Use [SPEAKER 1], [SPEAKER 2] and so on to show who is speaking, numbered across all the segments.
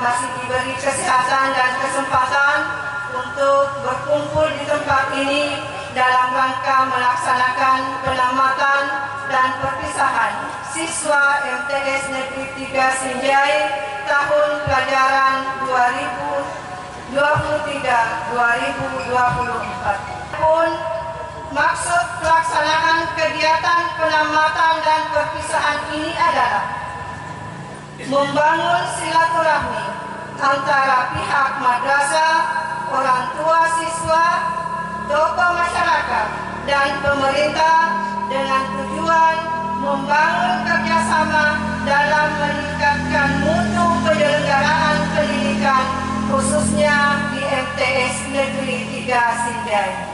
[SPEAKER 1] masih diberi kesehatan dan kesempatan untuk berkumpul di tempat ini dalam rangka melaksanakan penamatan dan perpisahan siswa MTS Negeri 3 Sinjai tahun pelajaran 2023-2024. Pun maksud pelaksanaan kegiatan penamatan dan perpisahan ini adalah membangun silaturahmi antara pihak madrasah, orang tua siswa, tokoh masyarakat, dan pemerintah dengan tujuan membangun kerjasama dalam meningkatkan mutu penyelenggaraan pendidikan khususnya di MTS Negeri 3 Sinjai.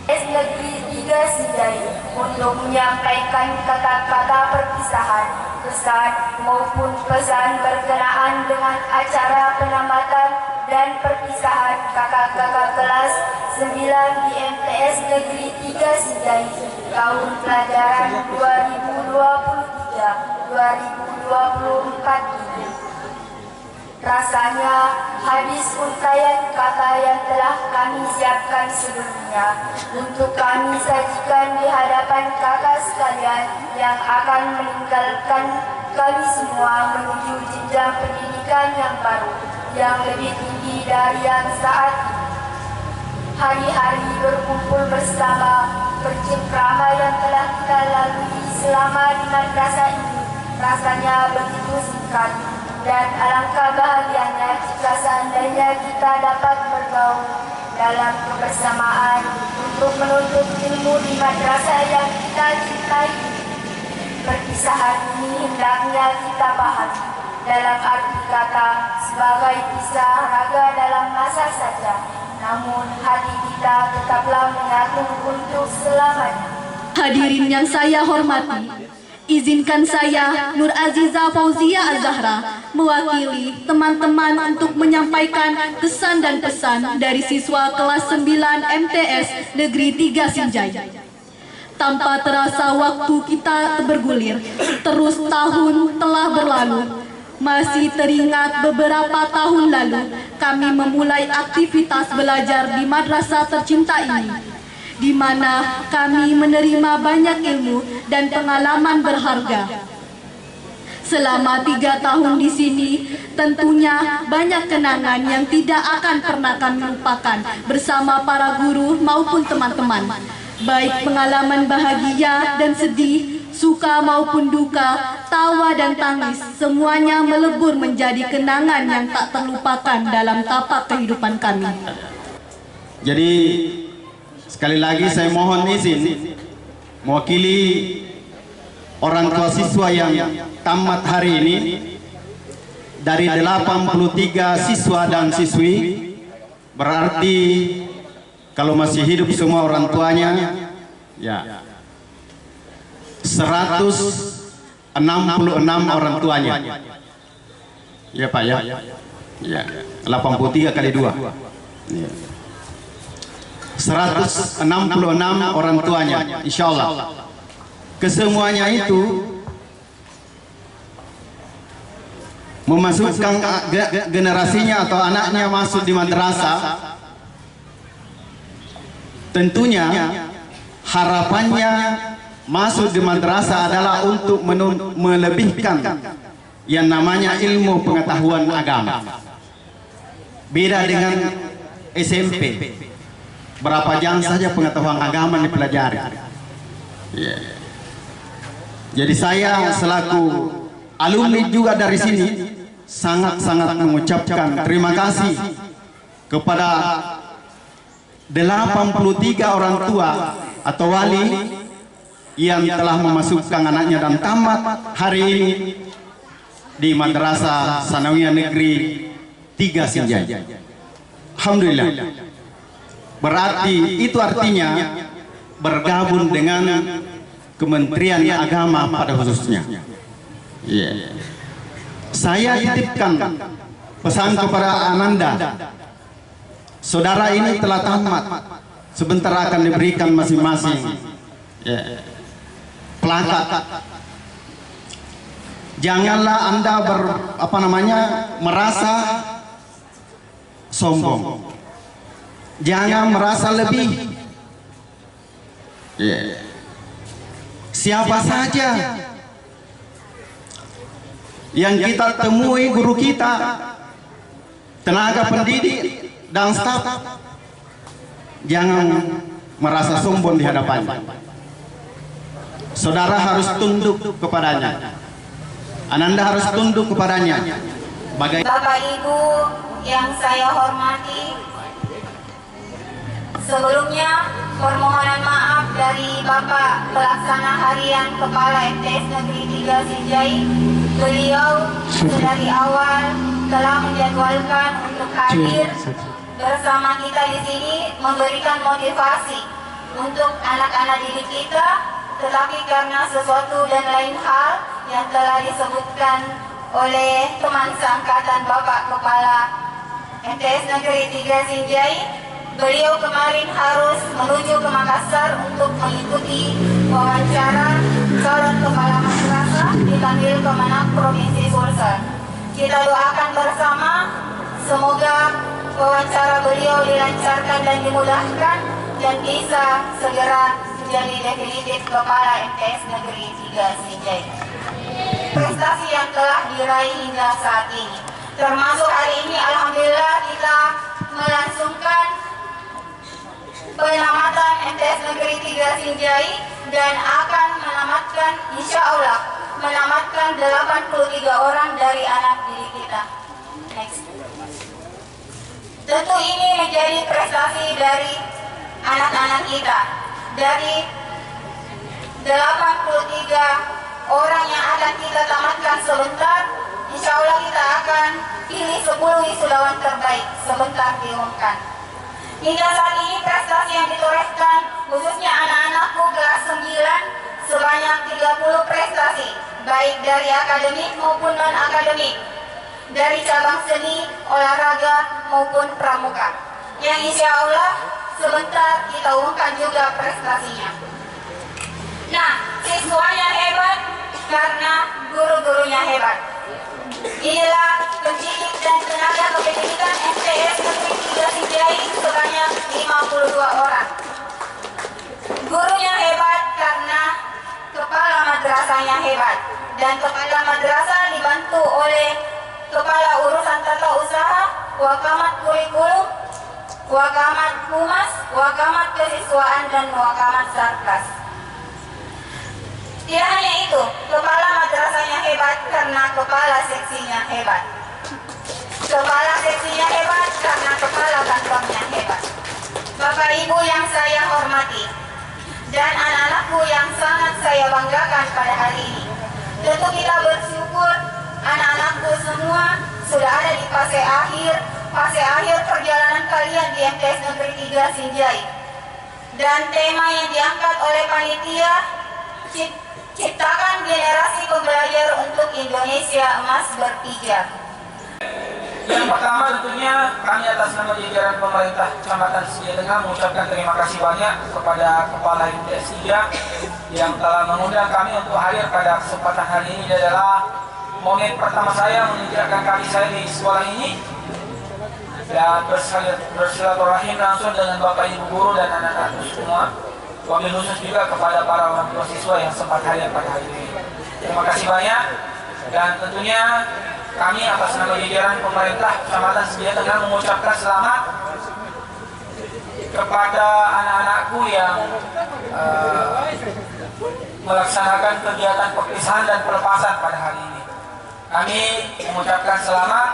[SPEAKER 2] MTS Negeri 3 Sinjai untuk menyampaikan kata-kata perpisahan, pesan maupun pesan berkenaan dengan acara penamatan dan perpisahan kakak-kakak kelas 9 di MTS Negeri 3 Sinjai tahun pelajaran 2023-2024 ini. Rasanya habis untaian kata yang telah kami siapkan sebelumnya untuk kami sajikan di hadapan kakak sekalian yang akan meninggalkan kami semua menuju jenjang pendidikan yang baru, yang lebih tinggi dari yang saat ini. Hari-hari berkumpul bersama, bercengkrama yang telah kita lalui selama di madrasah ini rasanya begitu singkat, dan alangkah bahagianya jika seandainya kita dapat bergaul dalam kebersamaan untuk menuntut ilmu di madrasah yang kita cintai. Perpisahan ini hendaknya kita pahami dalam arti kata sebagai pisah raga dalam masa saja, namun hati kita tetaplah menyatu untuk selamanya.
[SPEAKER 3] Hadirin yang saya hormati, izinkan saya Nur Aziza Fauzia Az-Zahra mewakili teman-teman untuk menyampaikan kesan dan pesan dari siswa kelas 9 MTS Negeri 3 Sinjai. Tanpa terasa waktu kita bergulir, terus tahun telah berlalu. Masih teringat beberapa tahun lalu kami memulai aktivitas belajar di madrasah tercinta ini, di mana kami menerima banyak ilmu dan pengalaman berharga. Selama 3 tahun di sini, tentunya banyak kenangan yang tidak akan pernah kami lupakan bersama para guru maupun teman-teman. Baik pengalaman bahagia dan sedih, suka maupun duka, tawa dan tangis, semuanya melebur menjadi kenangan yang tak terlupakan dalam tapak kehidupan kami.
[SPEAKER 4] Jadi sekali lagi saya mohon izin mewakili orang tua siswa yang tamat hari ini dari 83 siswa dan siswi, berarti kalau masih hidup semua orang tuanya ya 166 orang tuanya. Ya Pak ya. Ya, 83 kali 2. Ya. 166 orang tuanya, insya Allah. Kesemuanya itu memasukkan generasinya atau anaknya masuk di madrasah. Tentunya harapannya masuk di madrasah adalah untuk melebihkan yang namanya ilmu pengetahuan agama. Beda dengan SMP, berapa jam saja pengetahuan agama dipelajari. Jadi saya selaku alumni juga dari sini sangat-sangat mengucapkan terima kasih kepada 83 orang tua atau wali yang telah memasukkan anaknya dan tamat hari ini di Madrasah Sanawiyah Negeri 3 Sinjai. Alhamdulillah. Berarti itu artinya bergabung dengan Kementerian Agama pada khususnya. Saya titipkan pesan kepada Ananda. Saudara ini telah tamat, sebentar akan diberikan masing-masing plakat Janganlah Anda merasa sombong. Jangan merasa lebih. Siapa saja yang kita temui, guru kita, tenaga pendidik dan staf, jangan merasa sombong di hadapannya. Saudara harus tunduk kepadanya. Ananda harus tunduk kepadanya.
[SPEAKER 2] Bapak Ibu yang saya hormati, sebelumnya permohonan maaf dari Bapak Pelaksana Harian Kepala MTS Negeri 3 Sinjai. Beliau dari awal telah menjadwalkan untuk hadir bersama kita di sini, memberikan motivasi untuk anak-anak didik kita, tetapi karena sesuatu dan lain hal yang telah disebutkan oleh teman seangkatan Bapak Kepala MTS Negeri 3 Sinjai, beliau kemarin harus menuju ke Makassar untuk mengikuti wawancara calon kepala madrasah di Tanjil Kemenak Provinsi Sulsel. Kita doakan bersama semoga wawancara beliau dilancarkan dan dimudahkan dan bisa segera menjadi definitif kepala MTS Negeri 3 Sinjai. Prestasi yang telah diraih hingga saat ini, termasuk hari ini alhamdulillah kita melangsungkan penamatan MTS Negeri 3 Sinjai dan akan menamatkan, insya Allah menamatkan 83 orang dari anak didik kita. Next. Tentu ini menjadi prestasi dari anak-anak kita. Dari 83 orang yang akan kita tamatkan sebentar, insya Allah kita akan pilih 10 wisudawan terbaik sebentar diumumkan. Hingga saat ini prestasi yang ditorehkan khususnya anak-anakku kelas 9 sebanyak 30 prestasi, baik dari akademik maupun non-akademik, dari cabang seni, olahraga maupun pramuka, yang insya Allah sebentar kita umumkan juga prestasinya. Nah, siswanya hebat karena guru-gurunya hebat. Inilah pendidik dan tenaga kependidikan MTS Negeri 3 Sinjai sebanyak 52 orang. Gurunya hebat karena kepala madrasahnya hebat, dan kepala madrasah dibantu oleh kepala urusan tata usaha, wakamat kurikulum, wakamat humas, wakamat kesiswaan, dan wakamat sarkas. Tidak hanya itu, kepala madrasahnya hebat karena kepala seksinya hebat. Kepala seksinya hebat karena kepala kantornya hebat. Bapak Ibu yang saya hormati, dan anak-anakku yang sangat saya banggakan pada hari ini, tentu kita bersyukur anak-anakku semua sudah ada di fase akhir perjalanan kalian di MTS Negeri 3 Sinjai. Dan tema yang diangkat oleh panitia, ciptakan generasi pembelajar untuk Indonesia Emas Berpijar.
[SPEAKER 5] Yang pertama tentunya kami atas nama jajaran pemerintah Kecamatan Sinjai Tengah mengucapkan terima kasih banyak kepada Kepala MTS 3 yang telah mengundang kami untuk hadir pada kesempatan hari ini. Adalah momen pertama saya menginjakkan kaki saya di sekolah ini dan bersilaturahim langsung dengan Bapak Ibu guru dan anak-anak semua. Wabil khusus juga kepada para orang tua siswa yang sempat hadir pada hari ini. Terima kasih banyak, dan tentunya kami atas nama jajaran pemerintah Kecamatan Sinjai Tengah mengucapkan selamat kepada anak-anakku yang melaksanakan kegiatan perpisahan dan pelepasan pada hari ini. Kami mengucapkan selamat,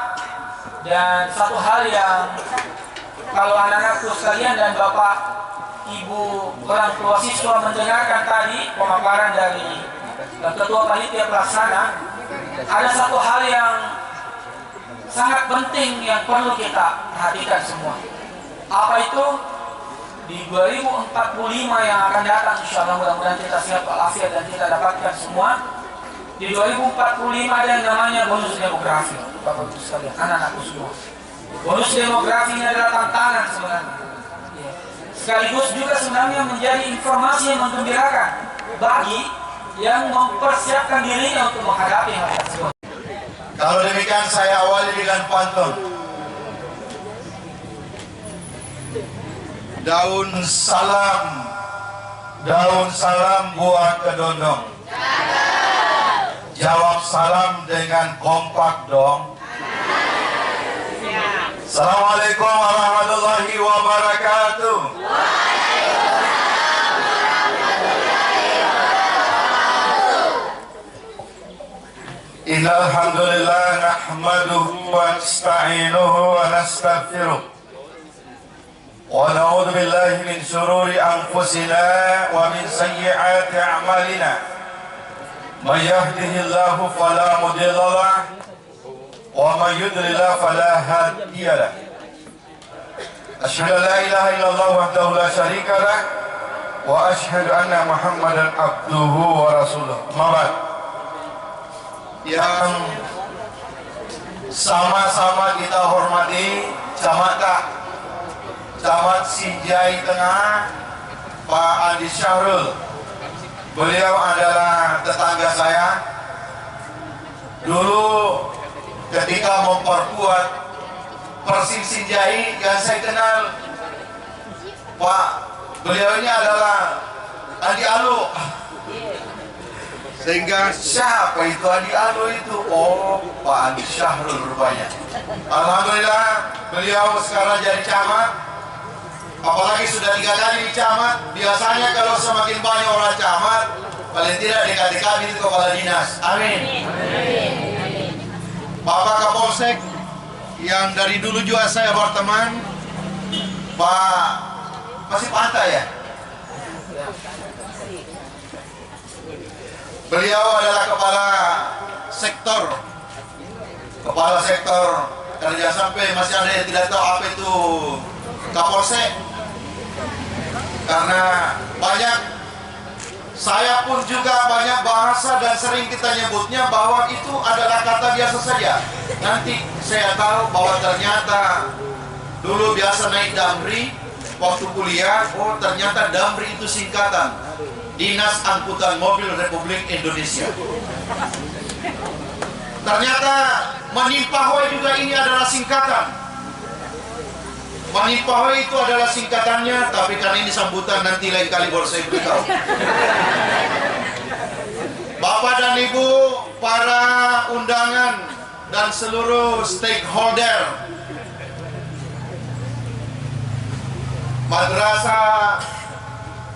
[SPEAKER 5] dan satu hal yang kalau anak-anakku sekalian dan Bapak Ibu orang tua siswa mendengarkan tadi pemaparan dari Ketua Panitia Pelaksana, ada satu hal yang sangat penting yang perlu kita perhatikan semua. Apa itu? Di 2045 yang akan datang, insya Allah mudah-mudahan kita siap walafiat dan kita dapatkan semua. Di 2045 ada yang namanya bonus demografi, Bapak Ibu sekalian, anak-anakku semua. Bonus demografi ini adalah tantangan sebenarnya. Sekaligus juga sebenarnya menjadi informasi yang menggembirakan bagi yang mempersiapkan dirinya untuk menghadapi hal tersebut.
[SPEAKER 6] Kalau demikian saya awali dengan pantun. Daun salam buat kedondong. Jawab salam dengan kompak dong. Assalamualaikum warahmatullahi wabarakatuh. Innal hamdalillah nahmaduhu wa nasta'inuhu wa nastaghfiruh wa na'udzu billahi min shururi anfusina wa min sayyiati a'malina. May yahdihillahu fala mudilla lahu wa may yudlil fala hadiya lahu. Asyhadu an la ilaha illallah wahdahu la syarika lah wa asyhadu anna Muhammadan abduhu wa rasuluh. Yang sama-sama kita hormati Camat Sinjai Tengah, Pak Adi Syahrul. Beliau adalah tetangga saya. Dulu ketika memperkuat Persib Sinjai yang saya kenal, Pak, beliau ini adalah Adi Alu. Sehingga siapa itu Adi Alu itu? Oh, Pak Adi Syahrul rupanya. Alhamdulillah beliau sekarang jadi camat. Apalagi sudah 3 kali di camat. Biasanya kalau semakin banyak orang camat, paling tidak dekati kami itu kepala dinas. Amin. Bapak Kapolsek yang dari dulu juga saya berteman, Pak, masih pantai ya? Beliau adalah kepala sektor kerja sampai masih ada yang tidak tahu apa itu Kapolsek. Karena banyak, saya pun juga banyak bahasa dan sering kita nyebutnya bahwa itu adalah kata biasa saja. Nanti saya tahu bahwa ternyata dulu biasa naik Damri waktu kuliah, oh ternyata Damri itu singkatan Dinas Angkutan Mobil Republik Indonesia. Ternyata Manimpahoi juga ini adalah singkatan. Manimpahoi itu adalah singkatannya, tapi karena ini sambutan nanti lain kali baru saya beritahu. Bapak dan Ibu, para undangan dan seluruh stakeholder Madrasah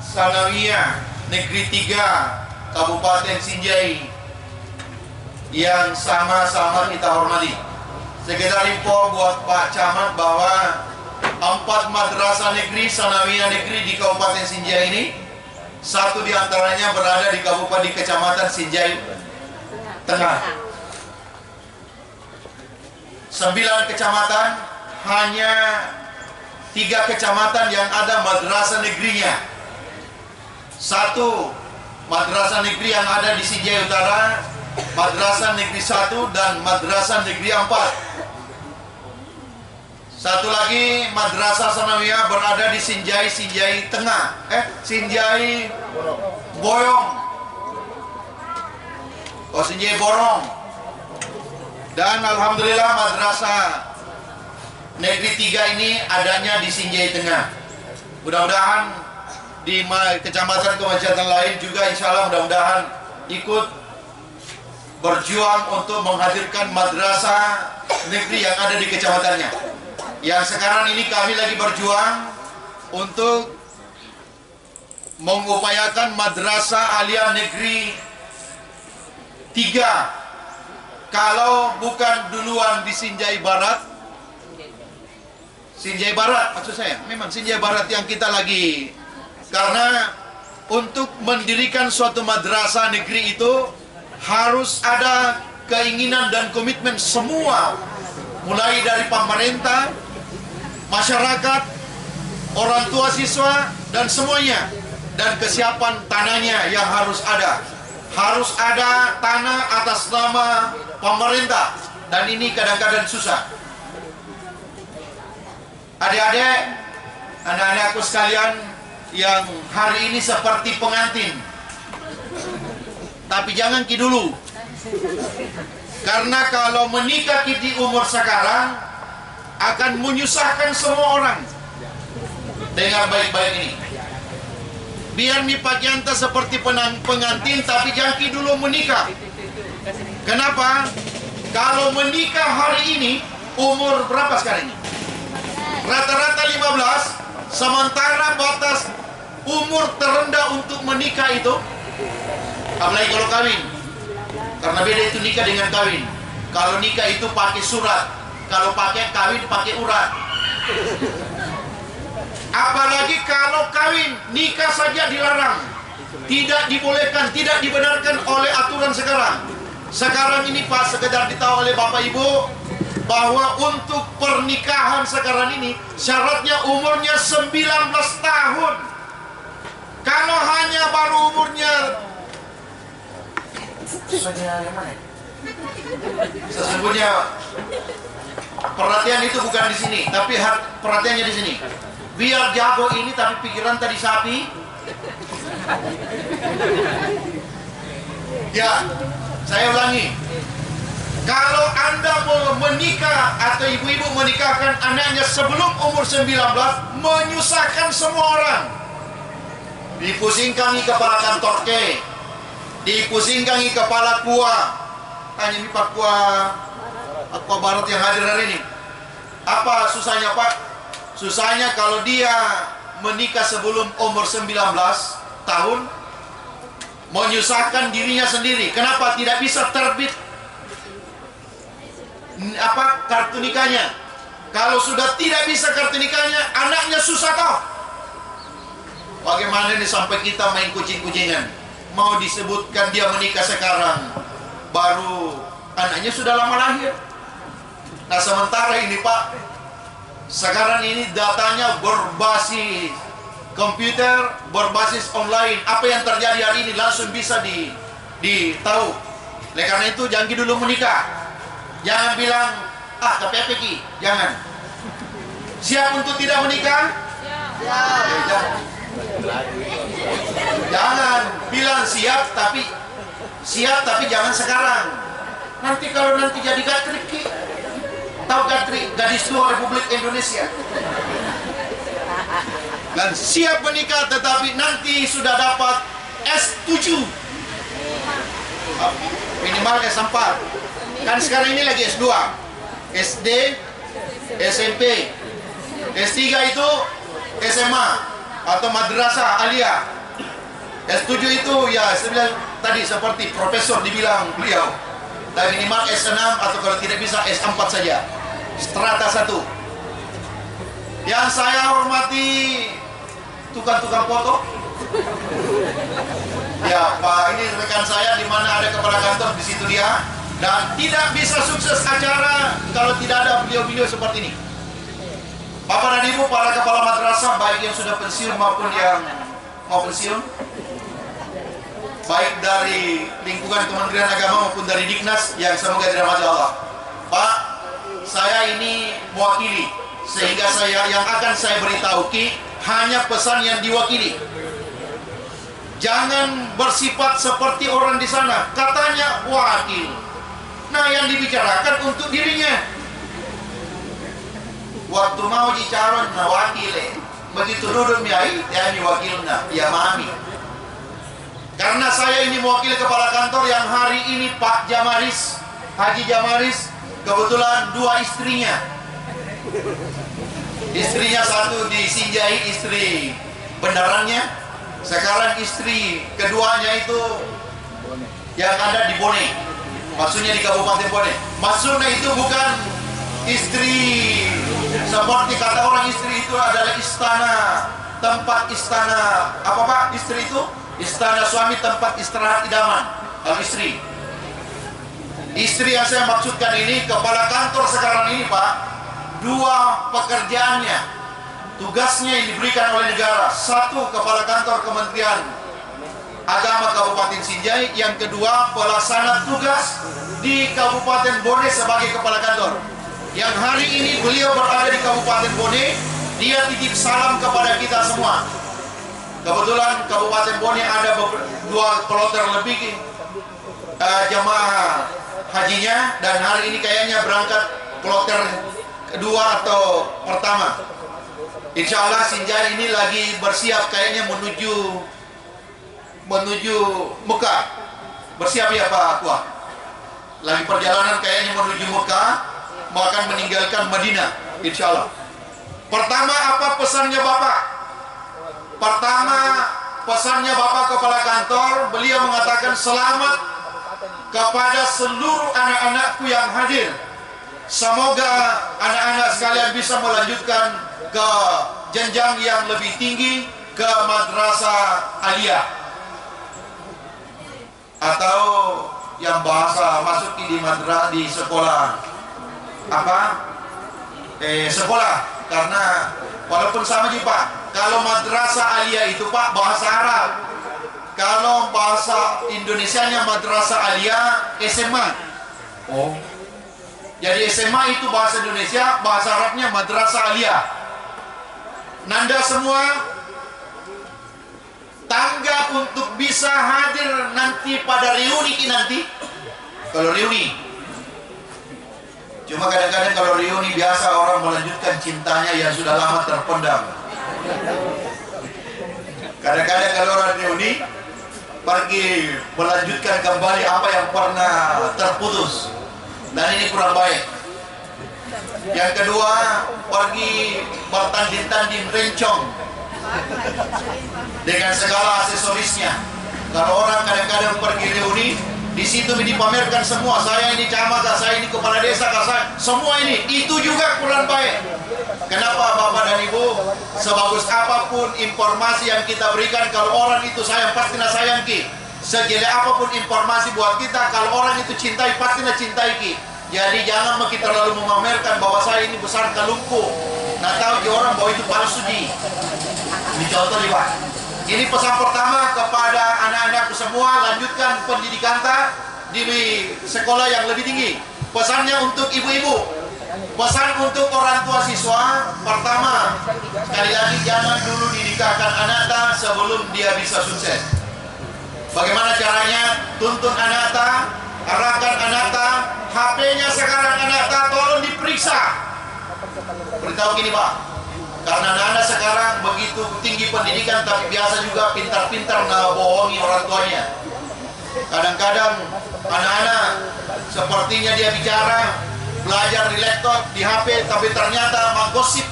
[SPEAKER 6] Sanawiyah Negeri 3 Kabupaten Sinjai yang sama-sama kita hormati. Sekedar info buat Pak Camat bahwa 4 madrasah negeri Sanawiyah negeri di Kabupaten Sinjai ini, 1 diantaranya berada di Kabupaten di Kecamatan Sinjai Tengah. 9 kecamatan, hanya 3 kecamatan yang ada madrasah negerinya. 1 madrasah negeri yang ada di Sinjai Utara, Madrasah Negeri 1 dan Madrasah Negeri 4. 1 lagi Madrasah Sanawiyah berada di Sinjai Tengah, Sinjai Boyong, Sinjai Borong. Dan Alhamdulillah Madrasah Negeri 3 ini adanya di Sinjai Tengah. Mudah-mudahan di kecamatan-kecamatan lain juga insya Allah mudah-mudahan ikut berjuang untuk menghadirkan madrasah negeri yang ada di kecamatannya. Yang sekarang ini kami lagi berjuang untuk mengupayakan madrasah aliyah negeri 3. Kalau bukan duluan di Sinjai Barat maksud saya, memang Sinjai Barat yang kita lagi, karena untuk mendirikan suatu madrasah negeri itu harus ada keinginan dan komitmen semua, mulai dari pemerintah, masyarakat, orang tua siswa, dan semuanya. Dan kesiapan tanahnya yang harus ada. Harus ada tanah atas nama pemerintah. Dan ini kadang-kadang susah. Adik-adik, anak-anakku sekalian yang hari ini seperti pengantin, tapi jangan ki dulu. Karena kalau menikah ki di umur sekarang akan menyusahkan semua orang. Dengar baik-baik ini. Biar mi pakaian seperti pengantin, tapi jangan ki dulu menikah. Kenapa? Kalau menikah hari ini, umur berapa sekarang ini? Rata-rata 15, sementara batas umur terendah untuk menikah itu, apalagi kalau kawin, karena beda itu nikah dengan kawin. Kalau nikah itu pakai surat, kalau pakai kawin pakai urat. Apalagi kalau kawin, nikah saja dilarang, tidak dibolehkan, tidak dibenarkan oleh aturan sekarang. Sekarang ini Pak, sekedar ditahu oleh Bapak Ibu bahwa untuk pernikahan sekarang ini syaratnya umurnya 19 tahun. Kalau hanya baru umurnya sesungguhnya perhatian itu bukan di sini, tapi perhatiannya di sini. Biar jago ini tapi pikiran tadi sapi. Ya, saya ulangi. Kalau Anda mau menikah atau ibu-ibu menikahkan anaknya sebelum umur 19, menyusahkan semua orang. Dipusingkan kepala kantor ke, dipusingkan kepala kuah. Tanya ini Pak Kuah Barat yang hadir hari ini. Apa susahnya Pak? Susahnya kalau dia menikah sebelum umur 19 tahun, menyusahkan dirinya sendiri. Kenapa tidak bisa terbit kartu nikahnya? Kalau sudah tidak bisa kartu nikahnya, anaknya susah toh. Bagaimana ini sampai kita main kucing-kucingan? Mau disebutkan dia menikah sekarang, baru anaknya sudah lama lahir. Nah sementara ini Pak, sekarang ini datanya berbasis komputer, berbasis online. Apa yang terjadi hari ini langsung bisa ditahu. Oleh karena itu jangan dulu menikah. Jangan bilang KPP ki, jangan. Siap untuk tidak menikah? Ya. Jangan bilang siap tapi jangan sekarang. Nanti kalau nanti jadi gatrik ki, tahu gatrik, gadis tua Republik Indonesia. Dan siap menikah tetapi nanti sudah dapat S7, minimal S4. Kan sekarang ini lagi S2, SD, SMP, S3 itu SMA atau madrasah aliyah. S7 itu ya saya bilang tadi seperti profesor dibilang beliau. Dan minimal S6 atau kalau tidak bisa S4 saja, strata 1. Yang saya hormati tukang-tukang foto. Ya Pak, ini rekan saya di mana ada kepala kantor, di situ dia. Dan tidak bisa sukses acara kalau tidak ada beliau-beliau seperti ini. Bapak dan Ibu para kepala madrasah, baik yang sudah pensiun maupun yang mau pensiun, baik dari lingkungan Kementerian Agama maupun dari Diknas yang semoga dirahmati Allah. Pak, saya ini mewakili, sehingga yang akan saya beritahu ki hanya pesan yang diwakili. Jangan bersifat seperti orang di sana, katanya wakil. Nah yang dibicarakan untuk dirinya. Waktu mau dicaron na wakile, begitu duduk miai, ya wakilna, ya mami. Karena saya ini mewakili kepala kantor yang hari ini Pak Jamaris, Haji Jamaris, kebetulan 2 istrinya. Istrinya satu di Sinjai, istri benerannya. Sekarang istri keduanya itu yang ada di Bone. Maksudnya di Kabupaten Bone. Maksudnya itu bukan istri seperti kata orang istri itu adalah istana, tempat istana. Apa Pak istri itu? Istana suami, tempat istirahat idaman. Kalau istri yang saya maksudkan ini kepala kantor sekarang ini Pak, 2 pekerjaannya, tugasnya yang diberikan oleh negara. 1 kepala kantor Kementerian Agama Kabupaten Sinjai, yang kedua pelaksana tugas di Kabupaten Bone sebagai kepala kantor. Yang hari ini beliau berada di Kabupaten Bone, dia titip salam kepada kita semua. Kebetulan Kabupaten Bone ada 2 kloter lebih jamaah hajinya, dan hari ini kayaknya berangkat kloter kedua atau pertama. Insya Allah Sinjai ini lagi bersiap kayaknya menuju Mekah. Bersiap ya Pak Tua? Lagi perjalanan kayaknya menuju Mekah, bahkan meninggalkan Madinah, insya Allah. Pertama, apa pesannya Bapak? Pertama, pesannya Bapak Kepala Kantor, beliau mengatakan selamat kepada seluruh anak-anakku yang hadir. Semoga anak-anak sekalian bisa melanjutkan ke jenjang yang lebih tinggi, ke madrasah aliyah, atau yang bahasa masuk di sekolah sekolah, karena walaupun sama juga Pak, kalau madrasah aliyah itu Pak bahasa Arab, kalau bahasa Indonesianya madrasah aliyah SMA. Oh, jadi SMA itu bahasa Indonesia, bahasa Arabnya madrasah aliyah. Nanda semua tanggap untuk bisa hadir nanti pada reuni nanti. Kalau reuni, cuma kadang-kadang kalau reuni biasa orang melanjutkan cintanya yang sudah lama terpendam. Kadang-kadang kalau orang reuni pergi melanjutkan kembali apa yang pernah terputus, dan ini kurang baik. Yang kedua, pergi bertanding-tanding rencong dengan segala aksesorisnya. Kalau orang kadang-kadang pergi reuni, di situ dipamerkan semua, saya ini camat, saya ini kepala desa, saya semua ini, itu juga kurang baik. Kenapa Bapak dan Ibu, sebagus apapun informasi yang kita berikan, kalau orang itu sayang, pastilah sayangi. Sejelek apapun informasi buat kita, kalau orang itu cintai, pastilah cintai ki. Jadi jangan kita terlalu memamerkan bahwa saya ini besar kalungku. Nah tahu di orang bahwa itu palsu di. Ini contoh nih Pak. Ini pesan pertama kepada anak-anakku semua, lanjutkan pendidikan di sekolah yang lebih tinggi. Pesannya untuk ibu-ibu, pesan untuk orang tua siswa, pertama, sekali lagi jangan dulu dinikahkan anak sebelum dia bisa sukses. Bagaimana caranya? Tuntun anak, arahkan anak, HP-nya sekarang anak tolong diperiksa. Beritahu gini Pak, karena anak-anak sekarang begitu tinggi pendidikan, tapi biasa juga pintar-pintar ngebohongi orang tuanya. Kadang-kadang anak-anak sepertinya dia bicara, belajar di laptop, di HP, tapi ternyata menggosip.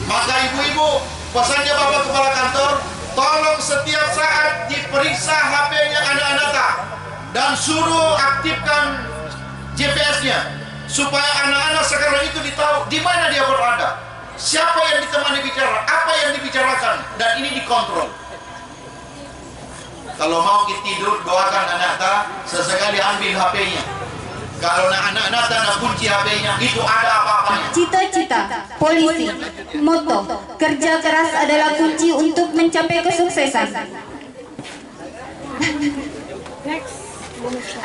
[SPEAKER 6] Maka ibu-ibu, pesannya Bapak Kepala Kantor, tolong setiap saat diperiksa HP-nya anak-anak dan suruh aktifkan GPS-nya supaya anak-anak sekarang itu ditahu di mana dia berada, siapa yang ditemani bicara, apa yang dibicarakan, dan ini dikontrol. Kalau mau kita tidur, doakan anak-anak sesekali ambil HP-nya. Kalau anak-anak kunci HP-nya, itu ada apa-apanya.
[SPEAKER 7] Cita-cita, polisi, moto, kerja keras adalah kunci untuk mencapai kesuksesan.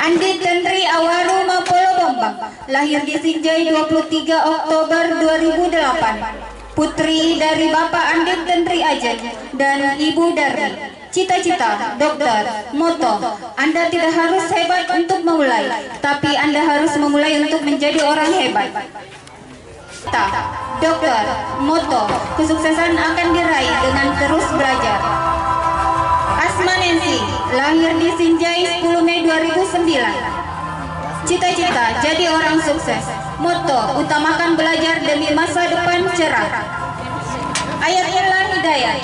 [SPEAKER 7] Andi Tendri Awaru Mapolo Bambang, lahir di Sinjai 23 Oktober 2008. Putri dari Bapak Andi Tendri Ajeng dan Ibu Darmi. Cita-cita, dokter, moto, Anda tidak harus hebat untuk memulai, tapi Anda harus memulai untuk menjadi orang hebat. Dokter, moto, kesuksesan akan diraih dengan terus belajar. Asma Nancy, lahir di Sinjai 10 Mei 2009. Cita-cita, jadi orang sukses. Moto, utamakan belajar demi masa depan cerah. Ayatullah Hidayat,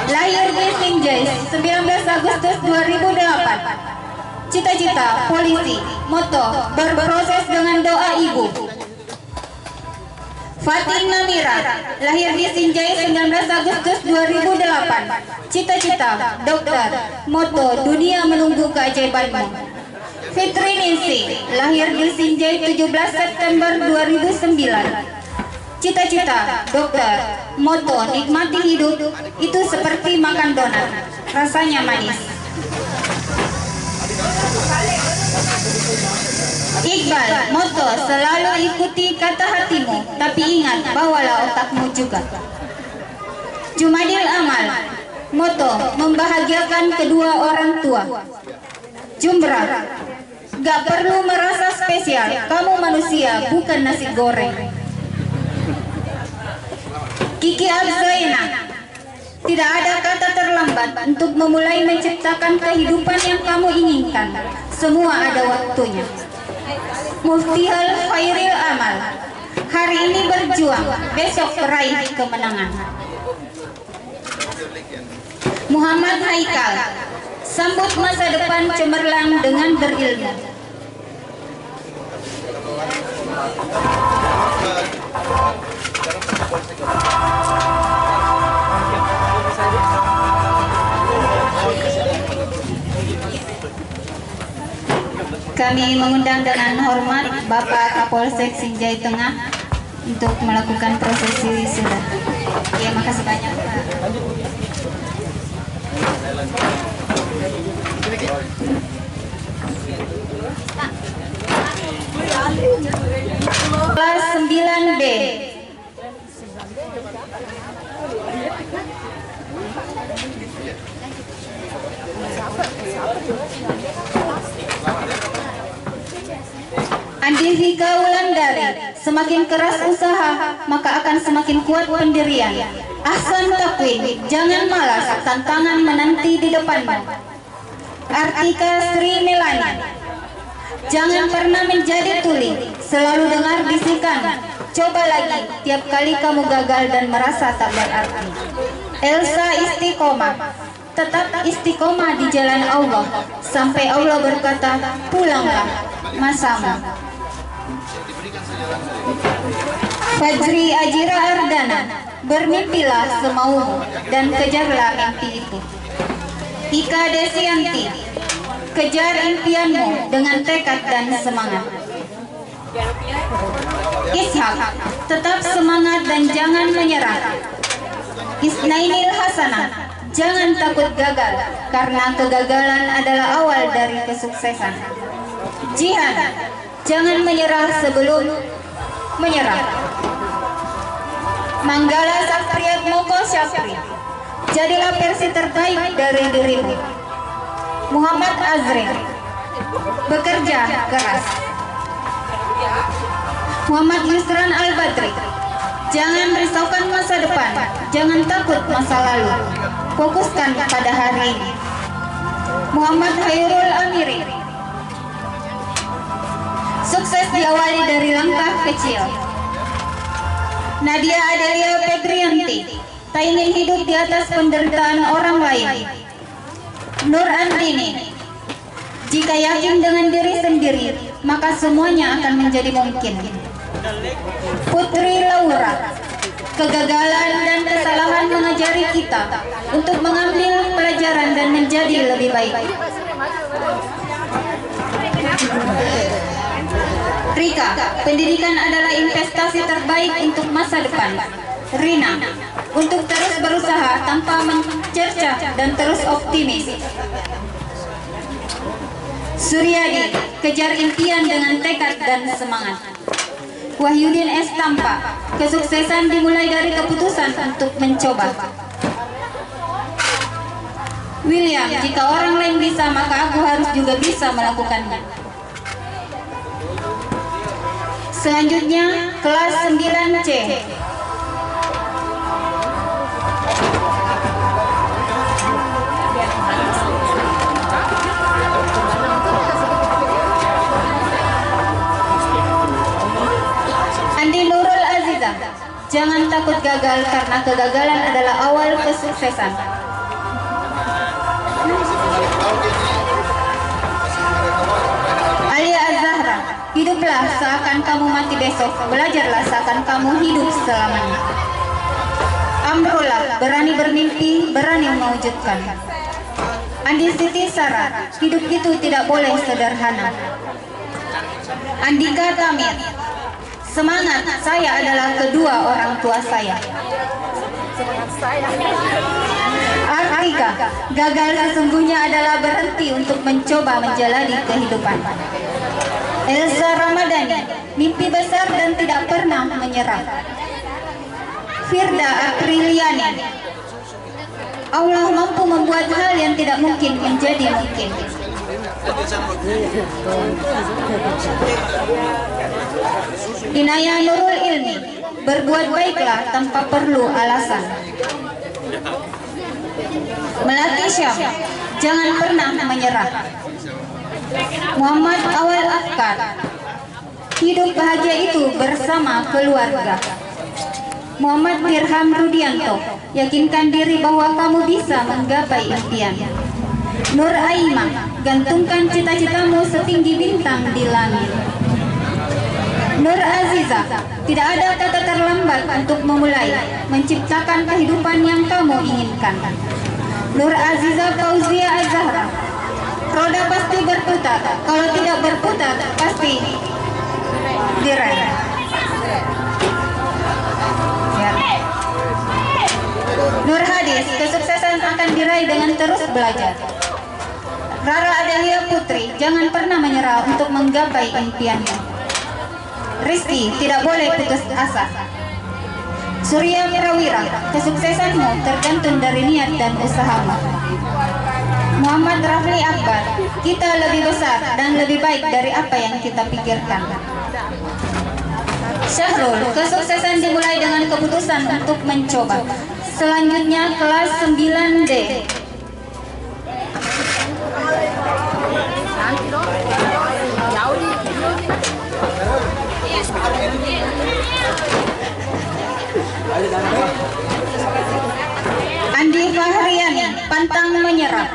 [SPEAKER 7] lahir di Sinjai 19 Agustus 2008. Cita-cita, polisi. Moto, berproses dengan doa ibu. Fatin Namira, lahir di Sinjai 19 Agustus 2008. Cita-cita, dokter. Moto, dunia menunggu keajaibanmu. Fitri Ningsi, lahir di Sinjai 17 September 2009. Cita-cita, dokter. Moto, nikmati hidup itu seperti makan donat, rasanya manis. Iqbal, moto, selalu ikuti kata hatimu, tapi ingat, bawalah otakmu juga. Jumadil Amal, moto, membahagiakan kedua orang tua. Jumrah, gak perlu merasa spesial, kamu manusia bukan nasi goreng. Kiki Alzaina, tidak ada kata terlambat untuk memulai menciptakan kehidupan yang kamu inginkan. Semua ada waktunya. Muftihul Khairil Amal, hari ini berjuang, besok raih kemenangan. Muhammad Haikal, sambut masa depan cemerlang dengan berilmu. Kami mengundang dengan hormat Bapak Kapolsek Sinjai Tengah untuk melakukan prosesi wisuda. Ya, makasih banyak Pak. Kelas 9B. Andihika Wulandari, semakin keras usaha, maka akan semakin kuat pendirian. Ahsan Takwin, jangan malas, tantangan menanti di depanmu. Artika Sri Melani, jangan pernah menjadi tuli, selalu dengar bisikan. Coba lagi, tiap kali kamu gagal dan merasa tak berarti. Elsa Istiqomah, tetap istiqomah di jalan Allah, sampai Allah berkata, pulanglah masamu. Fajri Ajira Ardana, bermimpilah semaumu dan kejarlah mimpi itu. Ika Desianti, kejar impianmu dengan tekad dan semangat. Ishak, tetap semangat dan jangan menyerah. Isnainil Hasanah, jangan takut gagal, karena kegagalan adalah awal dari kesuksesan. Jihan, jangan menyerah sebelum menyerah. Manggala Sapriyat Moko Syafri, jadilah versi terbaik dari dirimu. Muhammad Azrin, bekerja keras. Muhammad Yusran Al-Badri, jangan risaukan masa depan, jangan takut masa lalu, fokuskan pada hari ini. Muhammad Hairul Amiri, sukses diawali dari langkah kecil. Nadia Adelia Febrianti, tak ingin hidup di atas penderitaan orang lain. Nur Andini, jika yakin dengan diri sendiri, maka semuanya akan menjadi mungkin. Putri Laura, kegagalan dan kesalahan mengajari kita untuk mengambil pelajaran dan menjadi lebih baik. Rika, pendidikan adalah investasi terbaik untuk masa depan. Rina, untuk terus berusaha tanpa mencerca dan terus optimis. Suryadi, kejar impian dengan tekad dan semangat. Wahyudin S. Tampa, kesuksesan dimulai dari keputusan untuk mencoba. William, jika orang lain bisa, maka aku harus juga bisa melakukannya. Selanjutnya, kelas 9C. Andi Nurul Aziza, jangan takut gagal karena kegagalan adalah awal kesuksesan. Alia Az-Zahra, hiduplah seakan kamu mati besok, belajarlah seakan kamu hidup selamanya. Amrullah, berani bermimpi, berani mewujudkan. Andi Siti Sarah, hidup itu tidak boleh sederhana. Andika Tamir, semangat, saya adalah kedua orang tua saya. Artika, gagal sesungguhnya adalah berhenti untuk mencoba menjalani kehidupan. Elsa Ramadhani, mimpi besar dan tidak pernah menyerah. Firda Apriliani, Allah mampu membuat hal yang tidak mungkin menjadi mungkin. Inaya Nurul Ilmi, berbuat baiklah tanpa perlu alasan. Melati Syam, jangan pernah menyerah. Muhammad Awal Afkar, hidup bahagia itu bersama keluarga. Muhammad Dirham Rudianto, yakinkan diri bahwa kamu bisa menggapai impian. Nur Aimah, gantungkan cita-citamu setinggi bintang di langit. Nur Aziza, tidak ada kata terlambat untuk memulai menciptakan kehidupan yang kamu inginkan. Nur Aziza Fauzia Az-Zahra, roda pasti berputar, kalau tidak berputar pasti direm. Ya. Nur Hadis, kesuksesan akan diraih dengan terus belajar. Rara Adelia Putri, jangan pernah menyerah untuk menggapai impiannya. Rizky, tidak boleh putus asa. Surya Prawira, kesuksesanmu tergantung dari niat dan usahamu. Muhammad Rafli Akbar, kita lebih besar dan lebih baik dari apa yang kita pikirkan. Syahrul, kesuksesan dimulai dengan keputusan untuk mencoba. Selanjutnya kelas 9D. Andi Fahriani, pantang menyerah.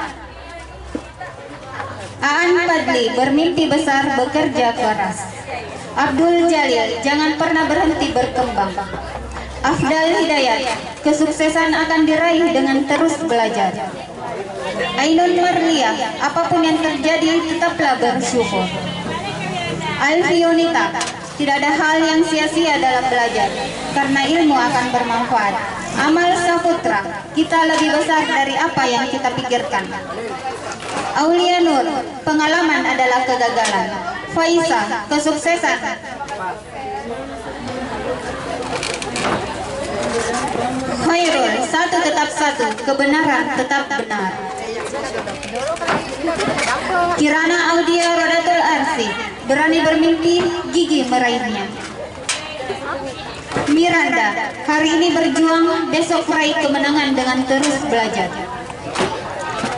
[SPEAKER 7] Aan Padli, bermimpi besar, bekerja keras. Abdul Jalil, jangan pernah berhenti berkembang. Afdal Hidayat, kesuksesan akan diraih dengan terus belajar. Ainun Marlia, apapun yang terjadi tetaplah bersyukur. Alfionita, tidak ada hal yang sia-sia dalam belajar, karena ilmu akan bermanfaat. Amal Saputra, kita lebih besar dari apa yang kita pikirkan. Aulia Nur, pengalaman adalah kegagalan. Faisa, kesuksesan. Khairul, satu tetap satu, kebenaran tetap benar. Kirana Audia Rodatul Arsi, berani bermimpi, gigih meraihnya. Miranda, hari ini berjuang, besok raih kemenangan dengan terus belajar.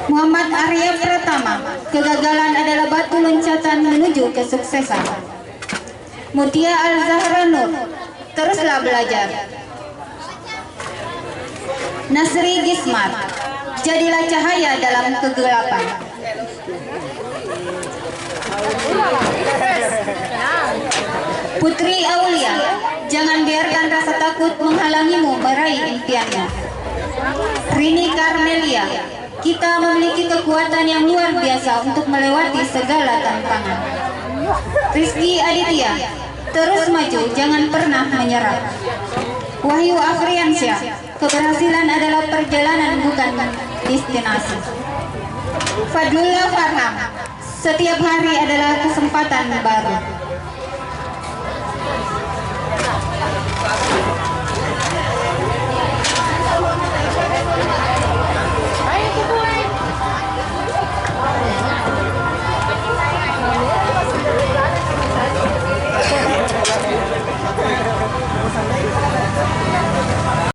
[SPEAKER 7] Muhammad Arya Pratama, kegagalan adalah batu loncatan menuju kesuksesan. Mutia Al-Zahra Nur, teruslah belajar. Nasri Gismar, jadilah cahaya dalam kegelapan. Putri Aulia, jangan biarkan rasa takut menghalangimu meraih impiannya. Rini Karmelia, kita memiliki kekuatan yang luar biasa untuk melewati segala tantangan. Rizky Aditya, terus maju, jangan pernah menyerah. Wahyu Afriansyah, keberhasilan adalah perjalanan bukan destinasi. Fadlullah Farham, setiap hari adalah kesempatan baru.